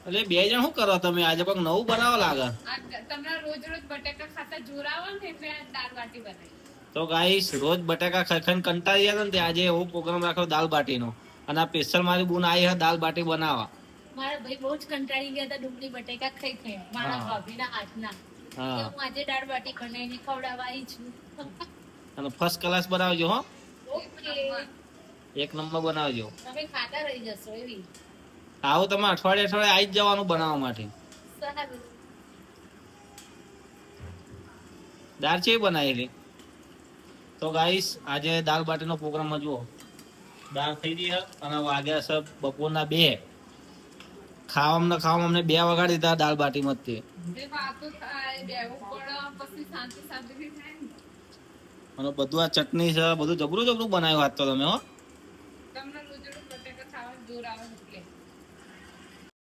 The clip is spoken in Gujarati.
એટલે બે જણ શું કરો તમે આજે કોઈક નવું બનાવો લાગે. તમને રોજ રોજ બટેકા ખાતા જોર આવે ને એટલે દાળ બાટી બનાવી. તો ગાઈસ રોજ બટાકા ખાઈને કંટાળી ગયા ને આજે એવો પ્રોગ્રામ રાખ્યો દાલ બાટીનો. અને આ સ્પેશિયલ મારી બુન આવી છે દાલ બાટી બનાવવા. મારા ભાઈ બહુ જ કંટાળી ગયા હતા ડુંગળી બટેકા ખાઈ મારા ભાભીના હાથના. હું આજે દાળ બાટી બનાવીને ખવડાવવા આવી છું. અને ફર્સ્ટ ક્લાસ બનાવજો હો. ઓકે. એક નંબર બનાવજો. તમે ખાતા રહી જશો એવી. આવો તમે અઠવાડિયે આવી જ જવાનું બનાવવા માટે. સારું. દાળ છે બનાવેલી. તો ગાઈસ આજે દાલ બાટીનો પ્રોગ્રામ જુઓ. દાળ થઈ ગઈ અને વાગ્યા છે બપોરના 2. ખાવામાં અમને 2 વગાડી દીધા દાલ બાટીમાં જ તે. અને બધું આ ચટણી છે બધું જબરું બનાવ્યું આજ તો તમે હો.